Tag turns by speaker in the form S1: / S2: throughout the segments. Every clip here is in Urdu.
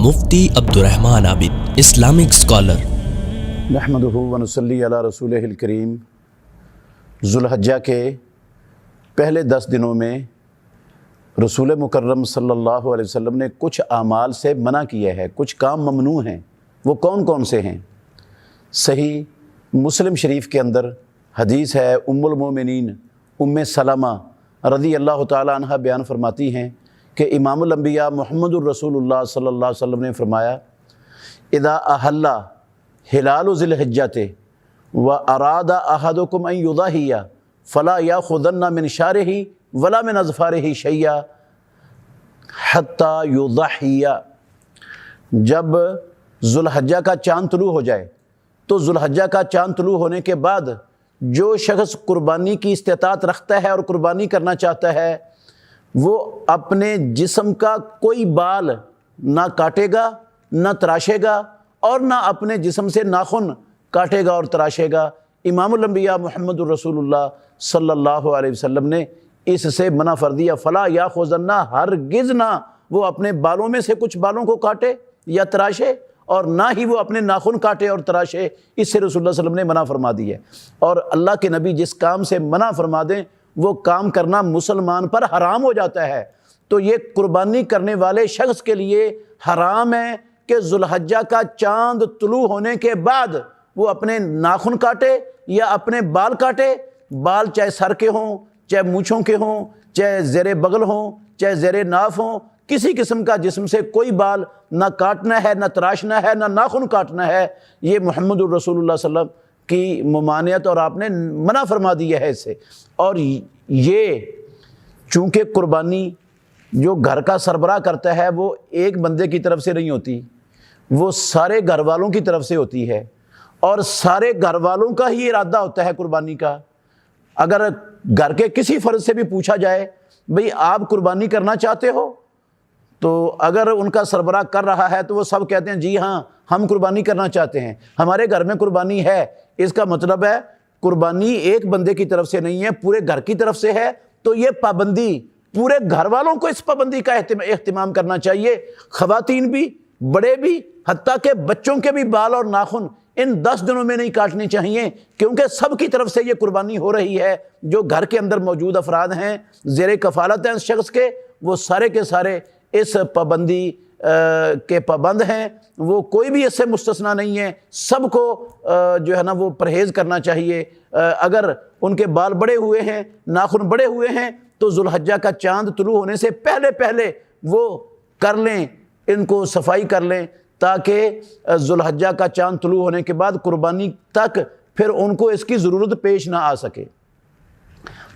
S1: مفتی عبدالرحمن عابد، اسلامک اسکالر۔
S2: نحمدہ ونصلی علی رسولہ الکریم۔ ذوالحجہ کے پہلے 10 دنوں میں رسول مکرم صلی اللہ علیہ وسلم نے کچھ اعمال سے منع کیا ہے، کچھ کام ممنوع ہیں۔ وہ کون کون سے ہیں؟ صحیح مسلم شریف کے اندر حدیث ہے، ام المومنین ام سلمہ رضی اللہ تعالی عنہ بیان فرماتی ہیں کہ امام الانبیاء محمد الرسول اللہ صلی اللہ علیہ وسلم نے فرمایا، اذا احل ہلال ذی الحجۃ واراد احدکم ان یضحی فلا یاخذن من شعرہ ولا من اظفارہ شیئا حتی یضحی۔ جب ذوالحجہ کا چاند طلوع ہو جائے تو ذوالحجہ کا چاند طلوع ہونے کے بعد جو شخص قربانی کی استطاعت رکھتا ہے اور قربانی کرنا چاہتا ہے، وہ اپنے جسم کا کوئی بال نہ کاٹے گا، نہ تراشے گا، اور نہ اپنے جسم سے ناخن کاٹے گا اور تراشے گا۔ امام الانبیاء محمد الرسول اللہ صلی اللہ علیہ وسلم نے اس سے منع فر دیا، فلا یاخذن، ہرگز نہ وہ اپنے بالوں میں سے کچھ بالوں کو کاٹے یا تراشے، اور نہ ہی وہ اپنے ناخن کاٹے اور تراشے۔ اس سے رسول اللہ صلی اللہ علیہ وسلم نے منع فرما دی ہے۔ اور اللہ کے نبی جس کام سے منع فرما دیں وہ کام کرنا مسلمان پر حرام ہو جاتا ہے۔ تو یہ قربانی کرنے والے شخص کے لیے حرام ہے کہ ذوالحجہ کا چاند طلوع ہونے کے بعد وہ اپنے ناخن کاٹے یا اپنے بال کاٹے۔ بال چاہے سر کے ہوں، چاہے مونچھوں کے ہوں، چاہے زیر بغل ہوں، چاہے زیر ناف ہوں، کسی قسم کا جسم سے کوئی بال نہ کاٹنا ہے، نہ تراشنا ہے، نہ ناخن کاٹنا ہے۔ یہ محمد الرسول اللہ صلی اللہ علیہ وسلم کی ممانعت اور آپ نے منع فرما دیا ہے اس سے۔ اور یہ چونکہ قربانی جو گھر کا سربراہ کرتا ہے وہ ایک بندے کی طرف سے نہیں ہوتی، وہ سارے گھر والوں کی طرف سے ہوتی ہے، اور سارے گھر والوں کا ہی ارادہ ہوتا ہے قربانی کا۔ اگر گھر کے کسی فرد سے بھی پوچھا جائے بھئی آپ قربانی کرنا چاہتے ہو، تو اگر ان کا سربراہ کر رہا ہے تو وہ سب کہتے ہیں جی ہاں ہم قربانی کرنا چاہتے ہیں، ہمارے گھر میں قربانی ہے۔ اس کا مطلب ہے قربانی ایک بندے کی طرف سے نہیں ہے، پورے گھر کی طرف سے ہے۔ تو یہ پابندی پورے گھر والوں کو اس پابندی کا اہتمام کرنا چاہیے، خواتین بھی، بڑے بھی، حتیٰ کہ بچوں کے بھی بال اور ناخن ان 10 دنوں میں نہیں کاٹنے چاہیے، کیونکہ سب کی طرف سے یہ قربانی ہو رہی ہے۔ جو گھر کے اندر موجود افراد ہیں، زیر کفالت ہیں اس شخص کے، وہ سارے کے سارے اس پابندی کے پابند ہیں، وہ کوئی بھی اس سے مستثنیٰ نہیں ہے۔ سب کو جو ہے نا وہ پرہیز کرنا چاہیے۔ اگر ان کے بال بڑے ہوئے ہیں، ناخن بڑے ہوئے ہیں، تو ذوالحجہ کا چاند طلوع ہونے سے پہلے وہ کر لیں، ان کو صفائی کر لیں، تاکہ ذوالحجہ کا چاند طلوع ہونے کے بعد قربانی تک پھر ان کو اس کی ضرورت پیش نہ آ سکے۔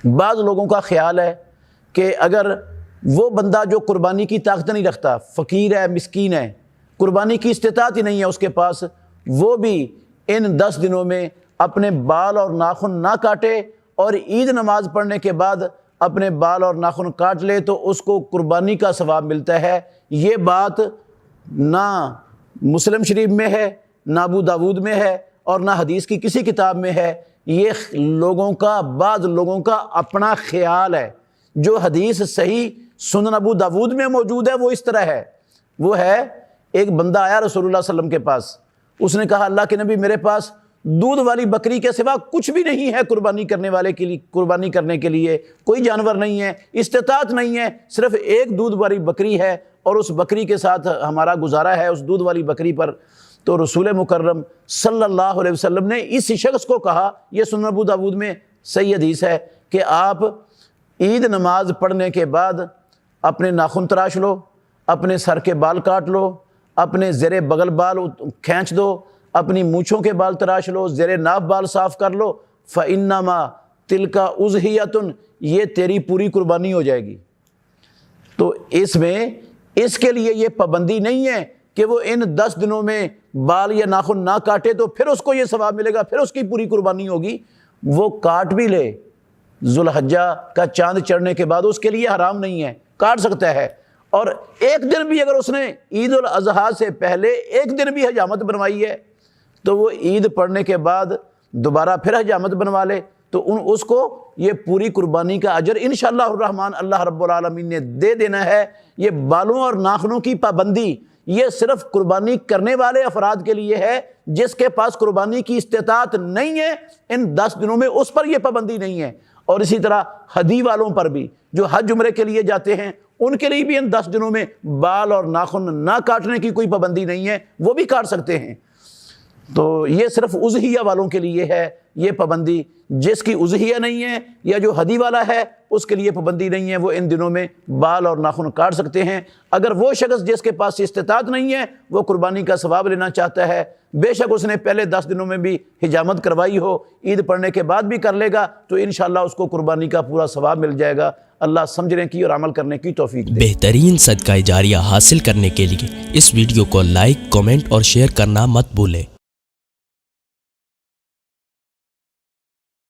S2: بعض لوگوں کا خیال ہے کہ اگر وہ بندہ جو قربانی کی طاقت نہیں رکھتا، فقیر ہے، مسکین ہے، قربانی کی استطاعت ہی نہیں ہے اس کے پاس، وہ بھی ان 10 دنوں میں اپنے بال اور ناخن نہ کاٹے اور عید نماز پڑھنے کے بعد اپنے بال اور ناخن کاٹ لے تو اس کو قربانی کا ثواب ملتا ہے۔ یہ بات نہ مسلم شریف میں ہے، نہ ابو داود میں ہے، اور نہ حدیث کی کسی کتاب میں ہے۔ یہ بعض لوگوں کا اپنا خیال ہے۔ جو حدیث صحیح سنن ابو داود میں موجود ہے وہ اس طرح ہے، وہ ہے ایک بندہ آیا رسول اللہ صلی اللہ علیہ وسلم کے پاس، اس نے کہا اللہ کے نبی میرے پاس دودھ والی بکری کے سوا کچھ بھی نہیں ہے قربانی کرنے والے کے لیے، قربانی کرنے کے لیے کوئی جانور نہیں ہے، استطاعت نہیں ہے، صرف ایک دودھ والی بکری ہے اور اس بکری کے ساتھ ہمارا گزارا ہے، اس دودھ والی بکری پر۔ تو رسول مکرم صلی اللہ علیہ وسلم نے اس شخص کو کہا، یہ سنن ابو داود میں صحیح حدیث ہے، کہ آپ عید نماز پڑھنے کے بعد اپنے ناخن تراش لو، اپنے سر کے بال کاٹ لو، اپنے زیر بغل بال کھینچ دو، اپنی مونچھوں کے بال تراش لو، زیر ناف بال صاف کر لو، فَإِنَّمَا تِلْكَ أُضْحِيَةٌ، یہ تیری پوری قربانی ہو جائے گی۔ تو اس کے لیے یہ پابندی نہیں ہے کہ وہ ان 10 دنوں میں بال یا ناخن نہ کاٹے تو پھر اس کو یہ ثواب ملے گا، پھر اس کی پوری قربانی ہوگی۔ وہ کاٹ بھی لے ذوالحجہ کا چاند چڑھنے کے بعد، اس کے لیے حرام نہیں ہے، کاٹ سکتا ہے۔ اور ایک دن بھی اگر اس نے عید الاضحیٰ سے پہلے ایک دن بھی حجامت بنوائی ہے تو وہ عید پڑھنے کے بعد دوبارہ پھر حجامت بنوا لے، تو اس کو یہ پوری قربانی کا اجر انشاءاللہ الرحمن اللہ رب العالمین نے دے دینا ہے۔ یہ بالوں اور ناخنوں کی پابندی یہ صرف قربانی کرنے والے افراد کے لیے ہے، جس کے پاس قربانی کی استطاعت نہیں ہے ان 10 دنوں میں اس پر یہ پابندی نہیں ہے۔ اور اسی طرح ہدی والوں پر بھی، جو حج عمرے کے لیے جاتے ہیں، ان کے لیے بھی ان 10 دنوں میں بال اور ناخن نہ کاٹنے کی کوئی پابندی نہیں ہے، وہ بھی کاٹ سکتے ہیں۔ تو یہ صرف اضحیہ والوں کے لیے ہے یہ پابندی، جس کی اضحیہ نہیں ہے یا جو ہدی والا ہے اس کے لیے پابندی نہیں ہے، وہ ان دنوں میں بال اور ناخن کاٹ سکتے ہیں۔ اگر وہ شخص جس کے پاس استطاعت نہیں ہے وہ قربانی کا ثواب لینا چاہتا ہے، بے شک اس نے پہلے 10 دنوں میں بھی حجامت کروائی ہو، عید پڑھنے کے بعد بھی کر لے گا تو انشاءاللہ اس کو قربانی کا پورا ثواب مل جائے گا۔ اللہ سمجھنے کی اور عمل کرنے کی توفیق دے۔
S1: بہترین صدقہ جاریہ حاصل کرنے کے لیے اس ویڈیو کو لائک، کمنٹ اور شیئر کرنا مت بھولیں۔